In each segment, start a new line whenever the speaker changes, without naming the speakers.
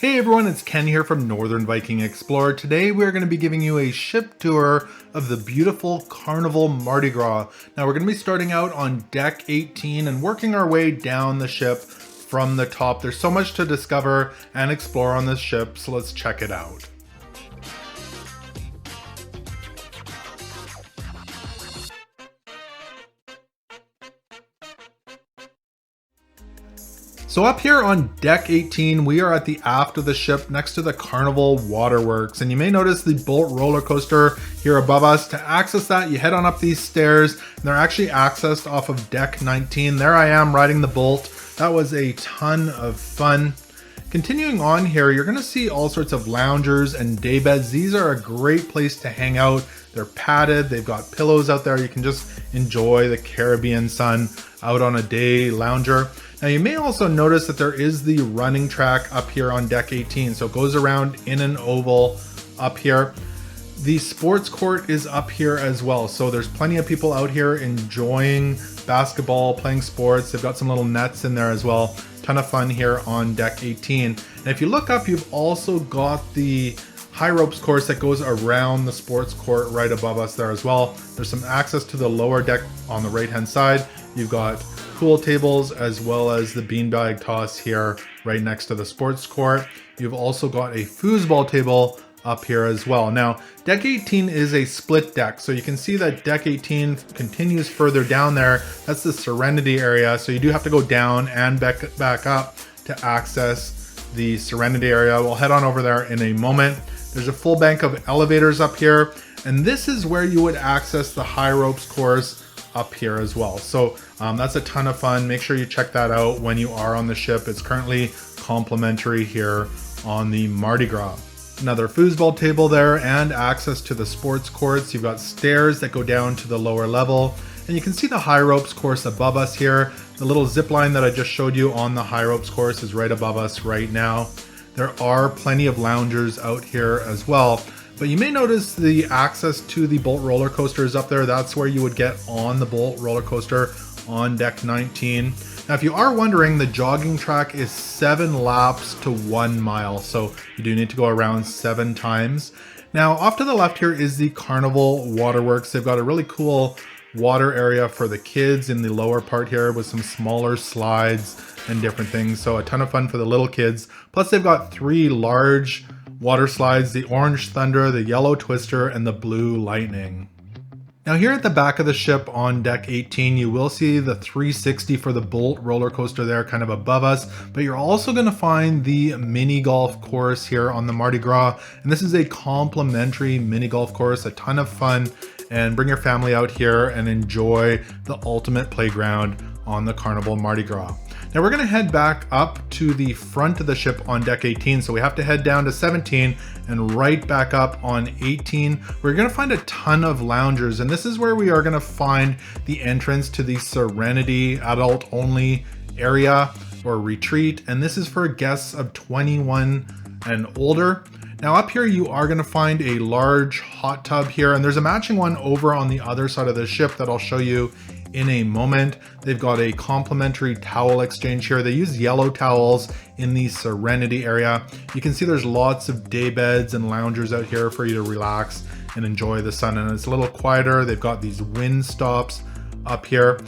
Hey everyone, it's Ken here from Northern Viking Explorer. Today we're going to be giving you a ship tour of the beautiful Carnival Mardi Gras. Now we're going to be starting out on deck 18 and working our way down the ship from the top. There's so much to discover and explore on this ship, so let's check it out. So up here on deck 18, we are at the aft of the ship next to the Carnival Waterworks. And you may notice the Bolt roller coaster here above us. To access that, you head on up these stairs, and they're actually accessed off of deck 19. There I am riding the Bolt. That was a ton of fun. Continuing on here, you're gonna see all sorts of loungers and day beds. These are a great place to hang out. They're padded, they've got pillows out there. You can just enjoy the Caribbean sun out on a day lounger. Now you may also notice that there is the running track up here on deck 18. So it goes around in an oval up here. The sports court is up here as well. So there's plenty of people out here enjoying basketball, playing sports. They've got some little nets in there as well. Ton of fun here on deck 18. And if you look up, you've also got the high ropes course that goes around the sports court right above us there as well. There's some access to the lower deck on the right hand side. You've got pool tables as well as the beanbag toss here right next to the sports court. You've also got a foosball table up here as well. Now, deck 18 is a split deck, so you can see that deck 18 continues further down there. That's the Serenity area, so you do have to go down and back up to access the Serenity area. We'll head on over there in a moment. There's a full bank of elevators up here, and this is where you would access the high ropes course up here as well. So that's a ton of fun. Make sure you check that out when you are on the ship. It's currently complimentary here on the Mardi Gras. Another foosball table there and access to the sports courts. You've got stairs that go down to the lower level, and you can see the high ropes course above us here. The little zip line that I just showed you on the high ropes course is right above us right now. There are plenty of loungers out here as well. But you may notice the access to the Bolt roller coaster is up there. That's where you would get on the Bolt roller coaster on deck 19. Now, if you are wondering, the jogging track is 7 laps to 1 mile. So you do need to go around 7 times. Now, off to the left here is the Carnival Waterworks. They've got a really cool water area for the kids in the lower part here with some smaller slides and different things. So a ton of fun for the little kids. Plus they've got 3 large water slides, the Orange Thunder, the Yellow Twister, and the Blue Lightning. Now here at the back of the ship on deck 18, you will see the 360 for the Bolt roller coaster there kind of above us, but you're also going to find the mini golf course here on the Mardi Gras. And this is a complimentary mini golf course, a ton of fun, and bring your family out here and enjoy the ultimate playground on the Carnival Mardi Gras. Now we're gonna head back up to the front of the ship on deck 18. So we have to head down to 17 and right back up on 18. We're gonna find a ton of loungers, and this is where we are gonna find the entrance to the Serenity adult only area or retreat. And this is for guests of 21 and older. Now up here, you are gonna find a large hot tub here, and there's a matching one over on the other side of the ship that I'll show you in a moment. They've got a complimentary towel exchange here. They use yellow towels in the Serenity area. You can see there's lots of day beds and loungers out here for you to relax and enjoy the sun. And it's a little quieter. They've got these wind stops up here.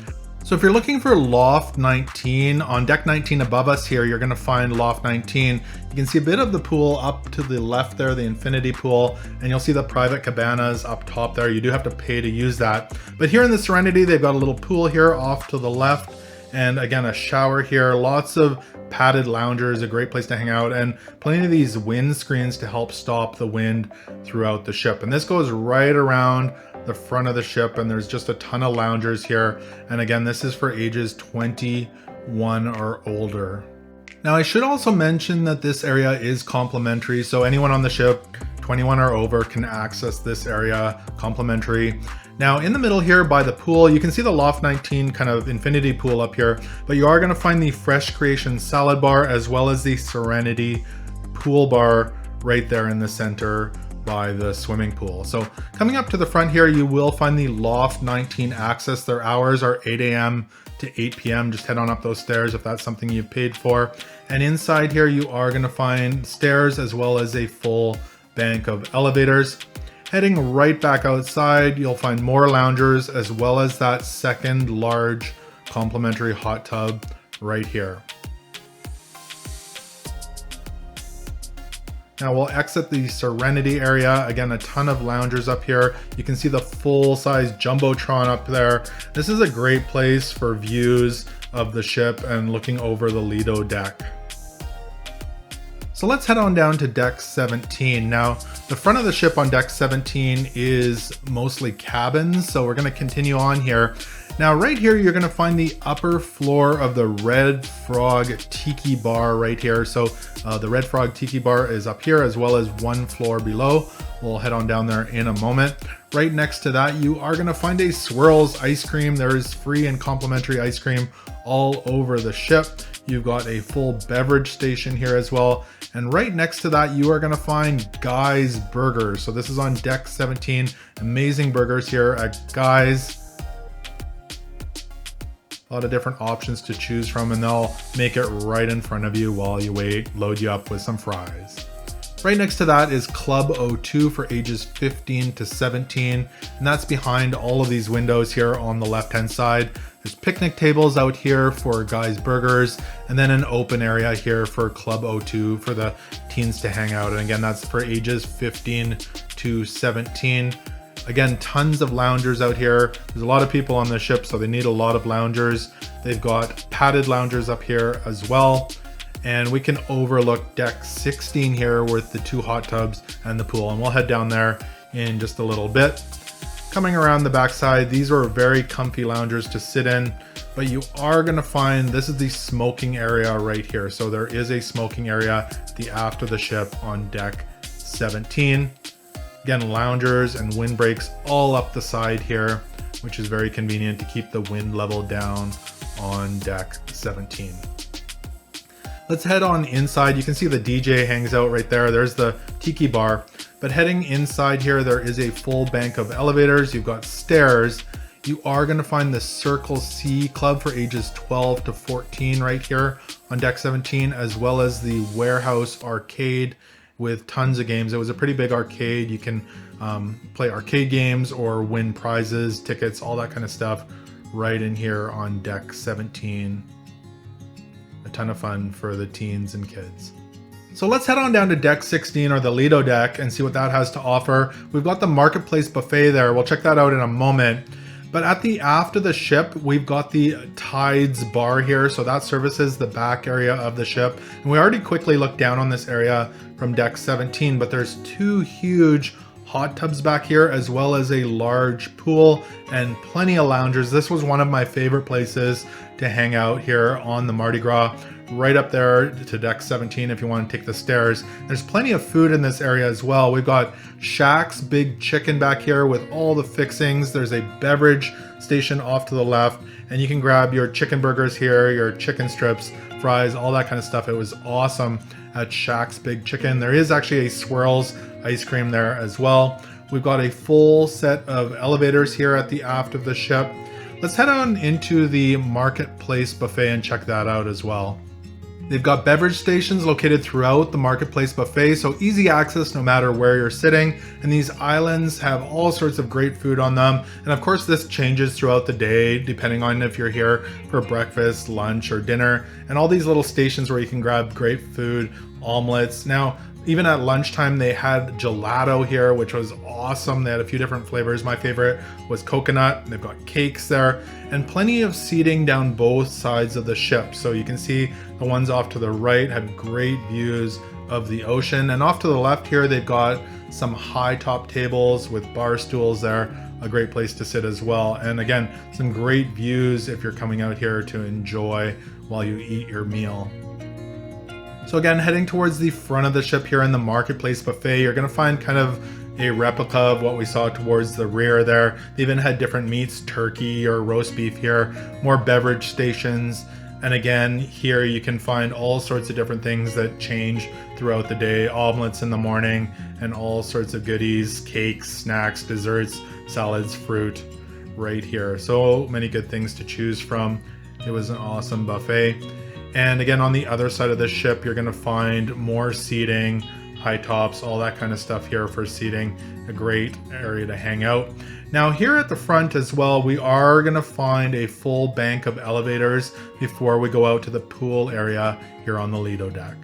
So if you're looking for Loft 19, on deck 19 above us here, you're gonna find Loft 19. You can see a bit of the pool up to the left there, the infinity pool, and you'll see the private cabanas up top there. You do have to pay to use that. But here in the Serenity, they've got a little pool here off to the left, and again, a shower here. Lots of padded loungers, a great place to hang out, and plenty of these wind screens to help stop the wind throughout the ship. And this goes right around the front of the ship, and there's just a ton of loungers here. And again, this is for ages 21 or older. Now I should also mention that this area is complimentary, so anyone on the ship 21 or over can access this area complimentary. Now in the middle here by the pool, you can see the Loft 19 kind of infinity pool up here, but you are going to find the Fresh Creation salad bar as well as the Serenity pool bar right there in the center by the swimming pool. So coming up to the front here, you will find the Loft 19 access. Their hours are 8 a.m. to 8 p.m. Just head on up those stairs if that's something you've paid for. And inside here, you are going to find stairs as well as a full bank of elevators. Heading right back outside, you'll find more loungers as well as that second large complimentary hot tub right here. Now we'll exit the Serenity area. Again, a ton of loungers up here. You can see the full-size Jumbotron up there. This is a great place for views of the ship and looking over the Lido deck. So let's head on down to deck 17. Now, the front of the ship on deck 17 is mostly cabins, so we're going to continue on here. Now, right here, you're going to find the upper floor of the Red Frog Tiki Bar right here. So the Red Frog Tiki Bar is up here as well as one floor below. We'll head on down there in a moment. Right next to that, you are going to find a Swirls ice cream. There is free and complimentary ice cream all over the ship. You've got a full beverage station here as well. And right next to that, you are going to find Guy's Burgers. So this is on deck 17. Amazing burgers here at Guy's. A lot of different options to choose from, and they'll make it right in front of you while you wait, load you up with some fries. Right next to that is Club O2 for ages 15 to 17, and that's behind all of these windows here on the left-hand side. There's picnic tables out here for Guy's Burgers, and then an open area here for Club O2 for the teens to hang out. And again, that's for ages 15 to 17. Again, tons of loungers out here. There's a lot of people on the ship, so they need a lot of loungers. They've got padded loungers up here as well. And we can overlook deck 16 here with the 2 hot tubs and the pool. And we'll head down there in just a little bit. Coming around the backside, these are very comfy loungers to sit in, but you are gonna find, this is the smoking area right here. So there is a smoking area at the aft of the ship on deck 17. Again, loungers and windbreaks all up the side here, which is very convenient to keep the wind level down on deck 17. Let's head on inside. You can see the DJ hangs out right there. There's the Tiki Bar. But heading inside here, there is a full bank of elevators. You've got stairs. You are going to find the Circle C Club for ages 12 to 14 right here on deck 17, as well as the Warehouse Arcade with tons of games. It was a pretty big arcade. You can play arcade games or win prizes, tickets, all that kind of stuff right in here on deck 17. A ton of fun for the teens and kids. So let's head on down to deck 16, or the Lido deck, and see what that has to offer. We've got the Marketplace Buffet there. We'll check that out in a moment. But at the aft of the ship, we've got the Tides Bar here. So that services the back area of the ship. And we already quickly looked down on this area from deck 17, but there's 2 huge hot tubs back here, as well as a large pool and plenty of loungers. This was one of my favorite places to hang out here on the Mardi Gras. Right up there to deck 17 if you want to take the stairs. There's plenty of food in this area as well. We've got Shaq's Big Chicken back here with all the fixings. There's a beverage station off to the left, and you can grab your chicken burgers here, your chicken strips, fries, all that kind of stuff. It was awesome at Shaq's Big Chicken. There is actually a Swirls ice cream there as well. We've got a full set of elevators here at the aft of the ship. Let's head on into the Marketplace Buffet and check that out as well. They've got beverage stations located throughout the Marketplace Buffet, so easy access no matter where you're sitting. And these islands have all sorts of great food on them. And of course, this changes throughout the day, depending on if you're here for breakfast, lunch, or dinner. And all these little stations where you can grab great food, omelets. Now, even at lunchtime, they had gelato here, which was awesome. They had a few different flavors. My favorite was coconut. They've got cakes there and plenty of seating down both sides of the ship. So you can see the ones off to the right had great views of the ocean. And off to the left here, they've got some high top tables with bar stools there. A great place to sit as well. And again, some great views if you're coming out here to enjoy while you eat your meal. So again, heading towards the front of the ship here in the Marketplace Buffet, you're going to find kind of a replica of what we saw towards the rear there. They even had different meats, turkey or roast beef here, more beverage stations, And again, here you can find all sorts of different things that change throughout the day. Omelets in the morning and all sorts of goodies, cakes, snacks, desserts, salads, fruit right here. So many good things to choose from. It was an awesome buffet. And again, on the other side of the ship, you're gonna find more seating, high tops, all that kind of stuff here for seating. A great area to hang out. Now here at the front as well, we are gonna find a full bank of elevators before we go out to the pool area here on the Lido deck.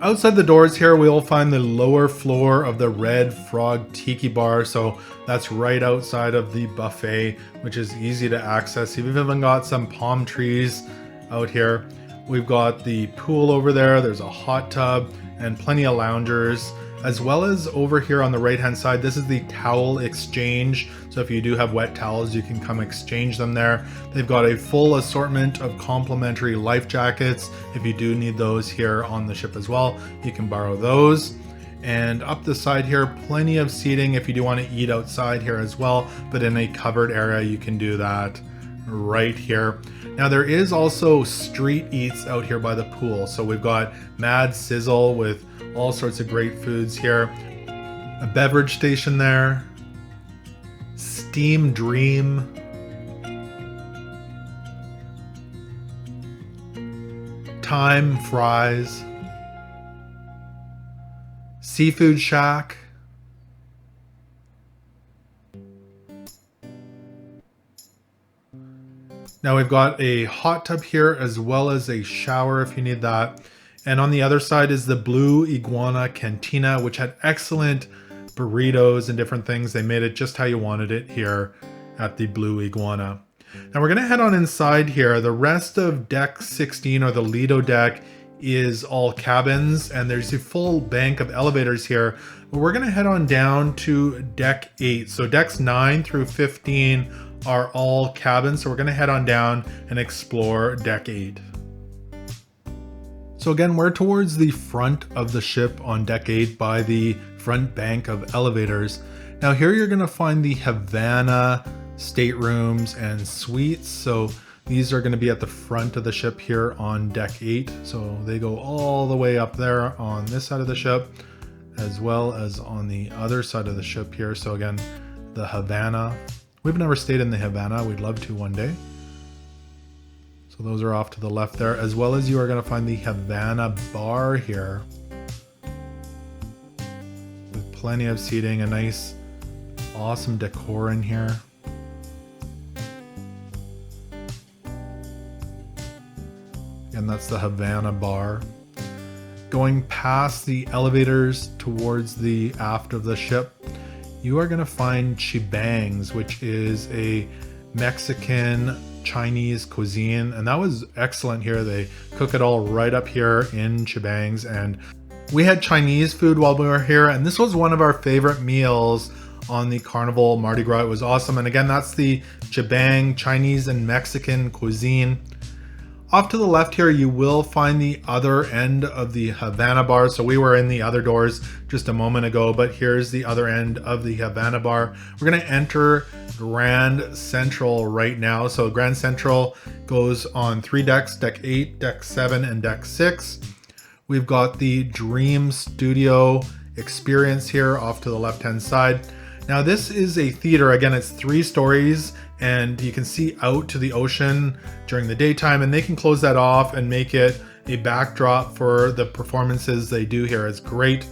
Outside the doors here, we'll find the lower floor of the Red Frog Tiki Bar. So that's right outside of the buffet, which is easy to access. We've even got some palm trees out here. We've got the pool over there. There's a hot tub and plenty of loungers, as well as over here on the right hand side, this is the towel exchange. So if you do have wet towels, you can come exchange them there. They've got a full assortment of complimentary life jackets. If you do need those here on the ship as well, you can borrow those. And up the side here, plenty of seating if you do want to eat outside here as well, but in a covered area, you can do that right here. Now there is also street eats out here by the pool. So we've got Mad Sizzle with all sorts of great foods here. A beverage station there. Steam Dream. Time Fries. Seafood Shack. Now we've got a hot tub here as well as a shower if you need that. And on the other side is the Blue Iguana Cantina, which had excellent burritos and different things. They made it just how you wanted it here at the Blue Iguana. Now we're gonna head on inside here. The rest of deck 16 or the Lido deck is all cabins, and there's a full bank of elevators here. But we're gonna head on down to deck 8. So decks 9 through 15 are all cabins. So we're gonna head on down and explore deck 8. So again, we're towards the front of the ship on deck 8 by the front bank of elevators. Now here you're gonna find the Havana staterooms and suites. So these are gonna be at the front of the ship here on deck 8. So they go all the way up there on this side of the ship, as well as on the other side of the ship here. So again, the Havana. We've never stayed in the Havana. We'd love to one day. So those are off to the left there, as well as you are going to find the Havana bar here with plenty of seating, a nice, awesome decor in here. And that's the Havana bar. Going past the elevators towards the aft of the ship, you are going to find Chibangs, which is a Mexican Chinese cuisine, and that was excellent here. They cook it all right up here in Chibangs, and we had Chinese food while we were here, and this was one of our favorite meals on the Carnival Mardi Gras. It was awesome. And again, that's the Chibang Chinese and Mexican cuisine. Off to the left here, you will find the other end of the Havana bar. So we were in the other doors just a moment ago, but here's the other end of the Havana bar. We're gonna enter Grand Central right now. So Grand Central goes on 3 decks, deck 8, deck 7, and deck 6. We've got the Dream Studio experience here off to the left-hand side. Now this is a theater. Again, it's 3 stories, and you can see out to the ocean during the daytime, and they can close that off and make it a backdrop for the performances they do here. It's great.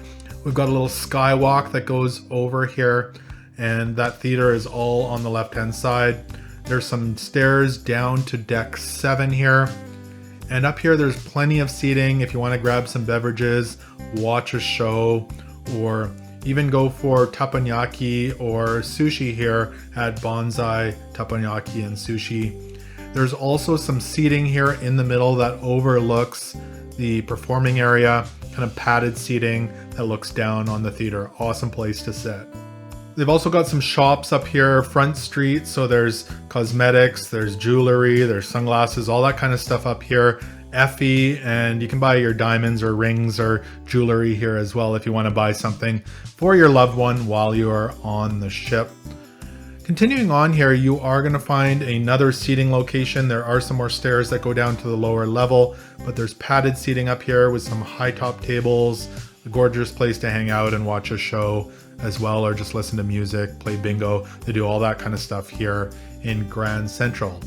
We've got a little skywalk that goes over here, and that theater is all on the left-hand side. There's some stairs down to deck 7 here. And up here, there's plenty of seating if you want to grab some beverages, watch a show, or even go for teppanyaki or sushi here at Bonsai Teppanyaki and Sushi. There's also some seating here in the middle that overlooks the performing area, kind of padded seating that looks down on the theater. Awesome place to sit. They've also got some shops up here, Front Street. So there's cosmetics, there's jewelry, there's sunglasses, all that kind of stuff up here. Effie, and you can buy your diamonds or rings or jewelry here as well if you want to buy something for your loved one while you are on the ship. Continuing on here, you are going to find another seating location. There are some more stairs that go down to the lower level, but there's padded seating up here with some high top tables, a gorgeous place to hang out and watch a show as well, or just listen to music, play bingo. They do all that kind of stuff here in Grand Central.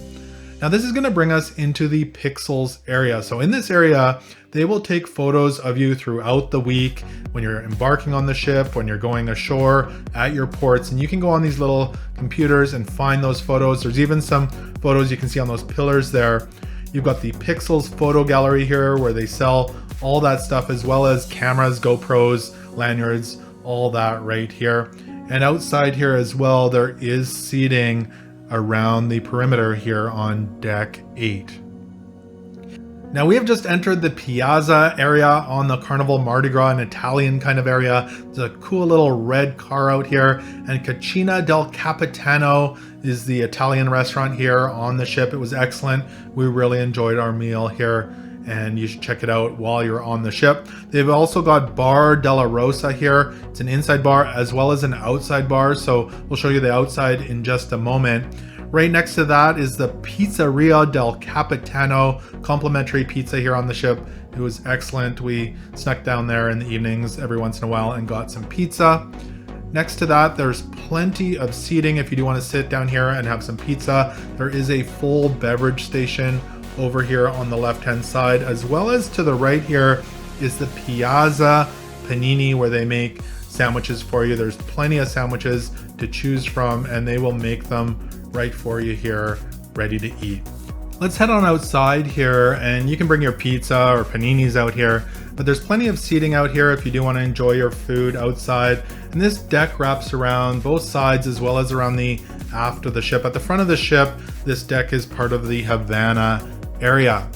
Now this is going to bring us into the Pixels area. So in this area, they will take photos of you throughout the week when you're embarking on the ship, when you're going ashore, at your ports, and you can go on these little computers and find those photos. There's even some photos you can see on those pillars there. You've got the Pixels photo gallery here where they sell all that stuff, as well as cameras, GoPros, lanyards, all that right here. And outside here as well, there is seating around the perimeter here on deck 8. Now we have just entered the Piazza area on the Carnival Mardi Gras, an Italian kind of area. There's a cool little red car out here, and Cucina del Capitano is the Italian restaurant here on the ship. It was excellent. We really enjoyed our meal here, and you should check it out while you're on the ship. They've also got Bar della Rosa here. It's an inside bar as well as an outside bar, so we'll show you the outside in just a moment. Right next to that is the Pizzeria del Capitano, complimentary pizza here on the ship. It was excellent. We snuck down there in the evenings every once in a while and got some pizza. Next to that, there's plenty of seating if you do want to sit down here and have some pizza. There is a full beverage station over here on the left-hand side, as well as to the right here is the Piazza Panini, where they make sandwiches for you. There's plenty of sandwiches to choose from, and they will make them right for you here, ready to eat. Let's head on outside here, and you can bring your pizza or paninis out here, but there's plenty of seating out here if you do want to enjoy your food outside. And this deck wraps around both sides as well as around the aft of the ship. At the front of the ship, this deck is part of the Havana area.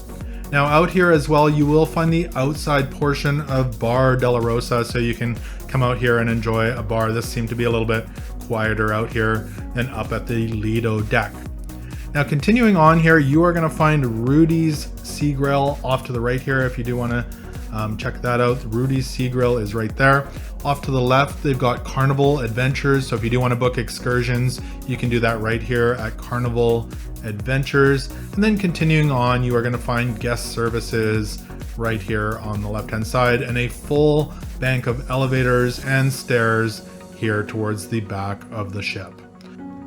Now out here as well, you will find the outside portion of Bar della Rosa, so you can come out here and enjoy a bar. This seemed to be a little bit quieter out here than up at the Lido deck. Now continuing on here, you are going to find Rudy's Sea Grill off to the right here if you do want to check that out. Rudy's Sea Grill is right there. Off to the left, they've got Carnival Adventures, so if you do want to book excursions, you can do that right here at Carnival Adventures. And then continuing on, you are going to find Guest Services right here on the left hand side, and a full bank of elevators and stairs here towards the back of the ship.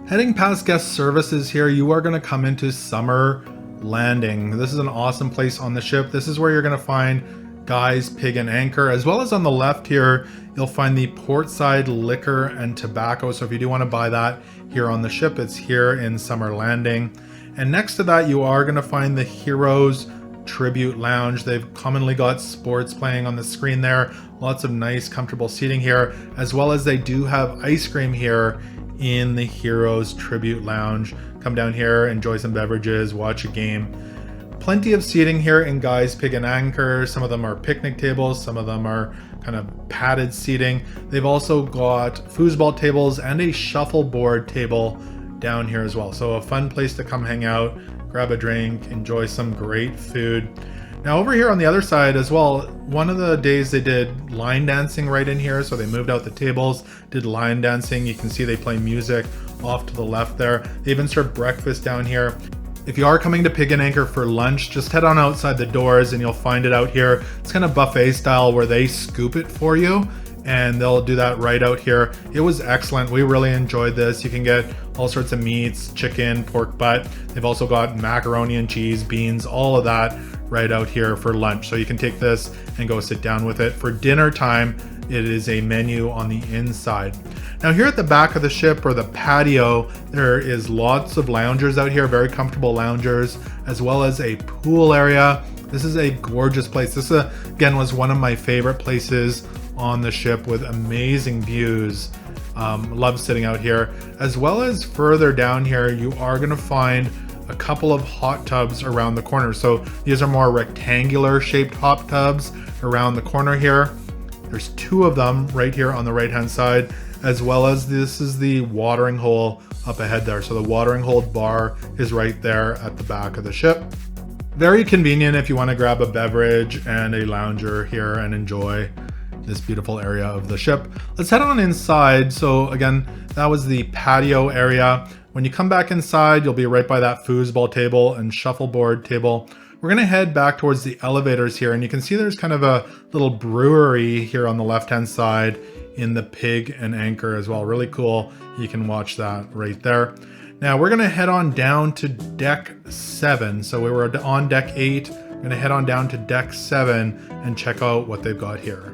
Heading past Guest Services here, you are going to come into Summer Landing. This is an awesome place on the ship. This is where you're going to find Guy's Pig and Anchor, as well as on the left here, you'll find the Portside Liquor and Tobacco. So if you do want to buy that here on the ship, it's here in Summer Landing. And next to that, you are going to find the Heroes Tribute Lounge. They've commonly got sports playing on the screen there. Lots of nice, comfortable seating here, as well as they do have ice cream here in the Heroes Tribute Lounge. Come down here, enjoy some beverages, watch a game. Plenty of seating here in Guy's Pig and Anchor. Some of them are picnic tables, some of them are kind of padded seating. They've also got foosball tables and a shuffleboard table down here as well. So a fun place to come hang out, grab a drink, enjoy some great food. Now over here on the other side as well, one of the days they did line dancing right in here. So they moved out the tables, did line dancing. You can see they play music off to the left there. They even serve breakfast down here. If you are coming to Pig and Anchor for lunch, just head on outside the doors and you'll find it out here. It's kind of buffet style where they scoop it for you, and they'll do that right out here. It was excellent. We really enjoyed this. You can get all sorts of meats, chicken, pork butt. They've also got macaroni and cheese, beans, all of that right out here for lunch. So you can take this and go sit down with it. For dinner time, it is a menu on the inside. Now here at the back of the ship, or the patio, there is lots of loungers out here, very comfortable loungers, as well as a pool area. This is a gorgeous place. This again was one of my favorite places on the ship, with amazing views. Love sitting out here. As well as further down here, you are going to find a couple of hot tubs around the corner. So these are more rectangular shaped hot tubs around the corner here. There's two of them right here on the right hand side, as well as this is the watering hole up ahead there. So the watering hole bar is right there at the back of the ship. Very convenient if you want to grab a beverage and a lounger here and enjoy this beautiful area of the ship. Let's head on inside. So again, that was the patio area. When you come back inside, you'll be right by that foosball table and shuffleboard table. We're gonna head back towards the elevators here, and you can see there's kind of a little brewery here on the left-hand side in the Pig and Anchor as well. Really cool. You can watch that right there. Now we're gonna head on down to deck 7. So we were on deck 8. We're gonna head on down to deck 7 and check out what they've got here.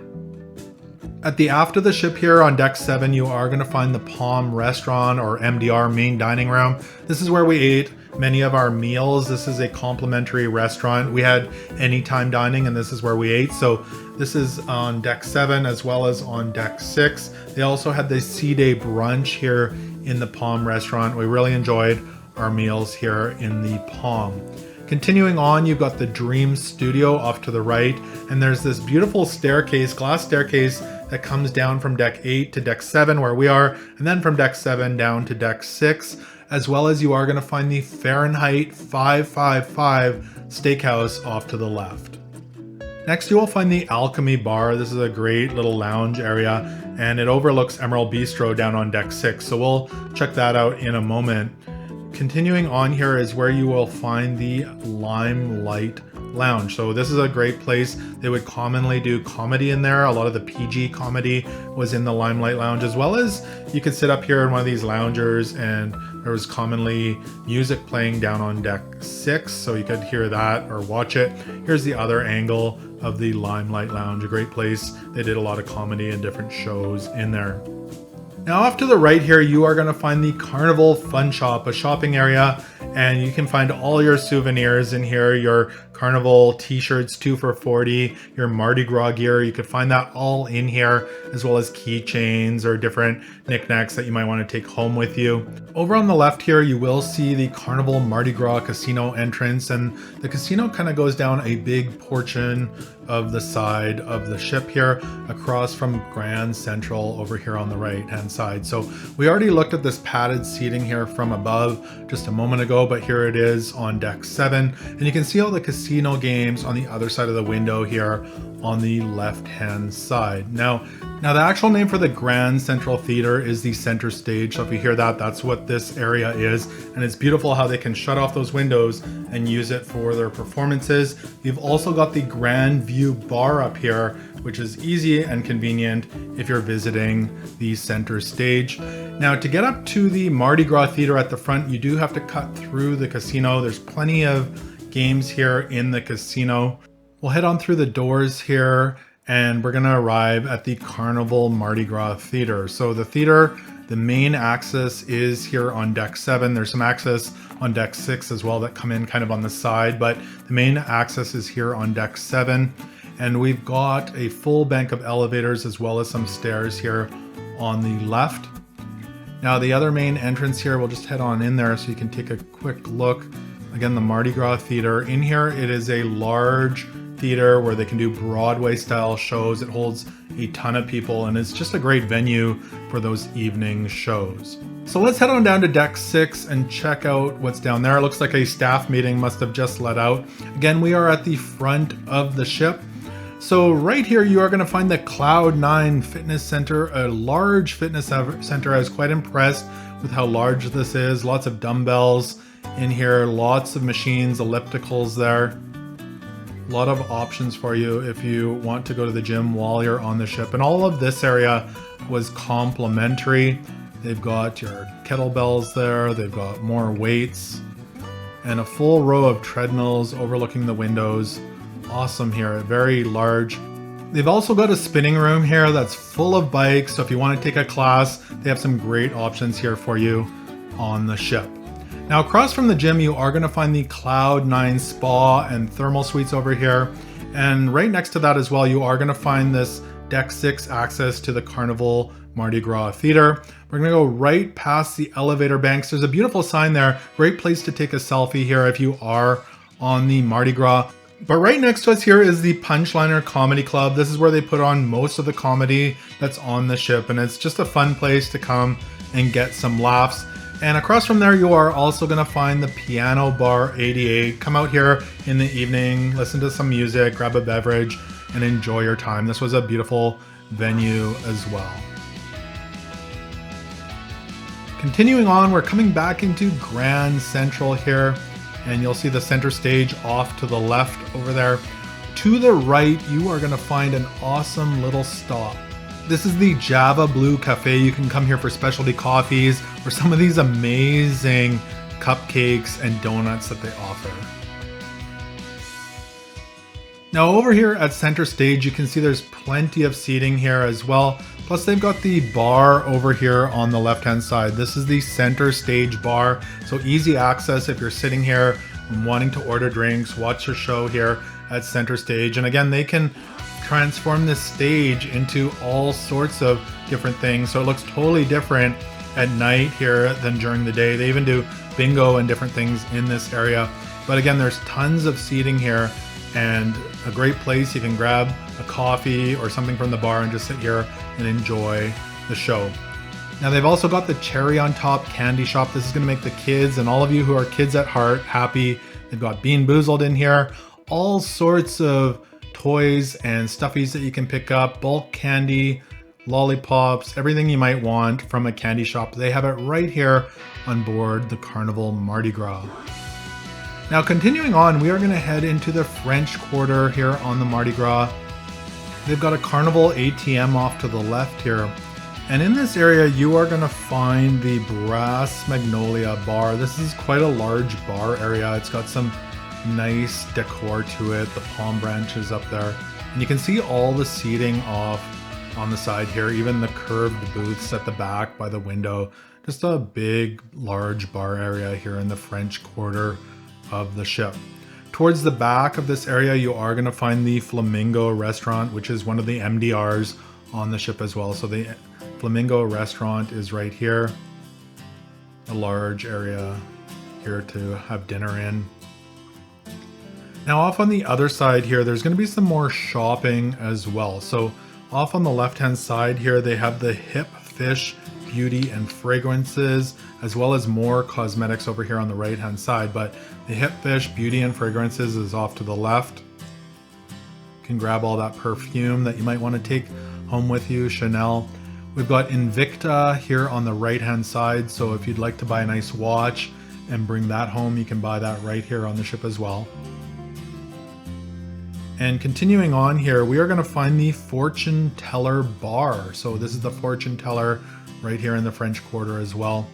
At the aft of the ship here on deck 7, you are going to find the Palm Restaurant or MDR main dining room. This is where we ate many of our meals. This is a complimentary restaurant. We had anytime dining and this is where we ate. So this is on deck 7 as well as on deck 6. They also had the Sea Day brunch here in the Palm Restaurant. We really enjoyed our meals here in the Palm. Continuing on, you've got the Dream Studio off to the right, and there's this beautiful staircase, glass staircase that comes down from deck 8 to deck 7 where we are, and then from deck 7 down to deck 6, as well as you are going to find the Fahrenheit 555 steakhouse off to the left. Next, you will find the Alchemy Bar. This is a great little lounge area, and it overlooks Emeril Bistro down on deck 6, so we'll check that out in a moment. Continuing on here is where you will find the Limelight Lounge. So this is a great place. They would commonly do comedy in there. A lot of the PG comedy was in the Limelight Lounge, as well as you could sit up here in one of these loungers and there was commonly music playing down on deck 6, so you could hear that or watch it. Here's the other angle of the Limelight Lounge, a great place. They did a lot of comedy and different shows in there. Now off to the right here, you are going to find the Carnival Fun Shop, a shopping area, and you can find all your souvenirs in here, your Carnival t-shirts 2 for $40, your Mardi Gras gear, you could find that all in here, as well as keychains or different knickknacks that you might want to take home with you. Over on the left here, you will see the Carnival Mardi Gras casino entrance, and the casino kind of goes down a big portion of the side of the ship here across from Grand Central over here on the right hand side. So we already looked at this padded seating here from above just a moment ago, but here it is on deck 7, and you can see all the casino games on the other side of the window here on the left hand side. Now the actual name for the Grand Central Theater is the center stage. So if you hear that, that's what this area is. And it's beautiful how they can shut off those windows and use it for their performances. You've also got the Grand View Bar up here, which is easy and convenient if you're visiting the center stage. Now to get up to the Mardi Gras Theater at the front, you do have to cut through the casino. There's plenty of games here in the casino. We'll head on through the doors here and we're gonna arrive at the Carnival Mardi Gras Theater. So the theater, the main access is here on deck 7. There's some access on deck 6 as well that come in kind of on the side, but the main access is here on deck 7. And we've got a full bank of elevators as well as some stairs here on the left. Now the other main entrance here, we'll just head on in there so you can take a quick look. Again, the Mardi Gras Theater. In here, it is a large theater where they can do Broadway style shows. It holds a ton of people and it's just a great venue for those evening shows. So let's head on down to deck 6 and check out what's down there. It looks like a staff meeting must have just let out. Again, we are at the front of the ship. So right here, you are going to find the Cloud9 Fitness Center, a large fitness center. I was quite impressed with how large this is. Lots of dumbbells in here, lots of machines, ellipticals there. A lot of options for you if you want to go to the gym while you're on the ship. And all of this area was complimentary. They've got your kettlebells there, they've got more weights, and a full row of treadmills overlooking the windows. Awesome here, very large. They've also got a spinning room here that's full of bikes, so if you want to take a class, they have some great options here for you on the ship. Now across from the gym, you are going to find the Cloud9 Spa and Thermal Suites over here. And right next to that as well, you are going to find this Deck 6 access to the Carnival Mardi Gras Theater. We're going to go right past the elevator banks. There's a beautiful sign there. Great place to take a selfie here if you are on the Mardi Gras. But right next to us here is the Punchliner Comedy Club. This is where they put on most of the comedy that's on the ship. And it's just a fun place to come and get some laughs. And across from there, you are also going to find the Piano Bar 88. Come out here in the evening, listen to some music, grab a beverage, and enjoy your time. This was a beautiful venue as well. Continuing on, we're coming back into Grand Central here, and you'll see the center stage off to the left over there. To the right, you are going to find an awesome little stop. This is the Java Blue Cafe. You can come here for specialty coffees or some of these amazing cupcakes and donuts that they offer. Now over here at center stage, you can see there's plenty of seating here as well. Plus they've got the bar over here on the left hand side. This is the center stage bar, so easy access if you're sitting here and wanting to order drinks, watch your show here at center stage. And again, they can transform this stage into all sorts of different things, so it looks totally different at night here than during the day. They even do bingo and different things in this area. But again, there's tons of seating here and a great place. You can grab a coffee or something from the bar and just sit here and enjoy the show. Now they've also got the cherry on top candy shop. This is going to make the kids and all of you who are kids at heart happy. They've got Bean Boozled in here, all sorts of toys and stuffies that you can pick up, bulk candy, lollipops, everything you might want from a candy shop. They have it right here on board the Carnival Mardi Gras. Now continuing on, we are going to head into the French Quarter here on the Mardi Gras. They've got a Carnival ATM off to the left here. And in this area, you are going to find the Brass Magnolia Bar. This is quite a large bar area. It's got some nice decor to it, the palm branches up there. And you can see all the seating off on the side here, even the curved booths at the back by the window. Just a big, large bar area here in the French Quarter of the ship. Towards the back of this area, you are going to find the Flamingo restaurant, which is one of the MDRs on the ship as well. So the Flamingo restaurant is right here. A large area here to have dinner in. Now off on the other side here, there's going to be some more shopping as well. So off on the left hand side here, they have the Hip Fish Beauty and Fragrances, as well as more cosmetics over here on the right hand side. But the Hip Fish Beauty and Fragrances is off to the left. You can grab all that perfume that you might want to take home with you, Chanel. We've got Invicta here on the right hand side, so if you'd like to buy a nice watch and bring that home, you can buy that right here on the ship as well. And continuing on here, we are going to find the Fortune Teller Bar. So this is the Fortune Teller right here in the French Quarter as well.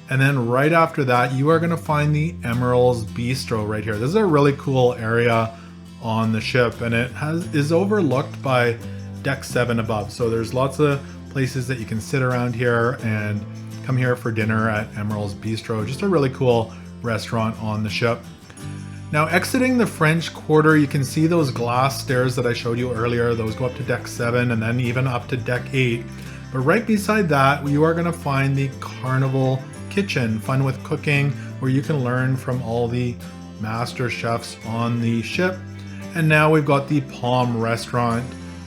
And then right after that, you are going to find the Emeril's Bistro right here. This is a really cool area on the ship, and it is overlooked by Deck 7 above. So there's lots of places that you can sit around here and come here for dinner at Emeril's Bistro. Just a really cool restaurant on the ship. Now exiting the French Quarter, you can see those glass stairs that I showed you earlier. Those go up to Deck 7 and then even up to Deck 8. But right beside that, you are going to find the Carnival Kitchen, fun with cooking, where you can learn from all the master chefs on the ship. And now we've got the Palm Restaurant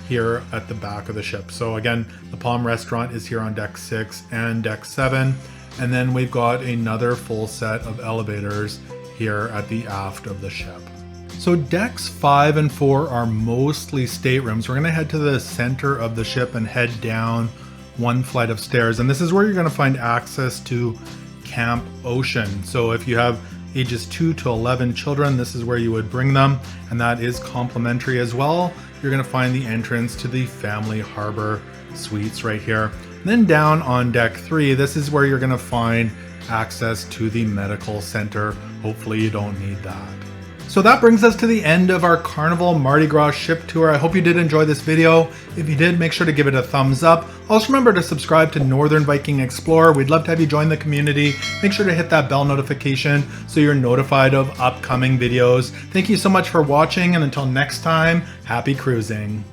here at the back of the ship. So again, the Palm Restaurant is here on Deck 6 and Deck 7. And then we've got another full set of elevators here at the aft of the ship. So decks 5 and 4 are mostly staterooms. We're going to head to the center of the ship and head down one flight of stairs, and this is where you're going to find access to Camp Ocean. So if you have ages 2 to 11 children, this is where you would bring them, and that is complimentary as well. You're going to find the entrance to the Family Harbor Suites right here. And then down on Deck 3, this is where you're going to find access to the medical center. Hopefully you don't need that. So that brings us to the end of our Carnival Mardi Gras ship tour. I hope you did enjoy this video. If you did, make sure to give it a thumbs up. Also remember to subscribe to Northern Viking Explorer. We'd love to have you join the community. Make sure to hit that bell notification so you're notified of upcoming videos. Thank you so much for watching, and until next time, happy cruising.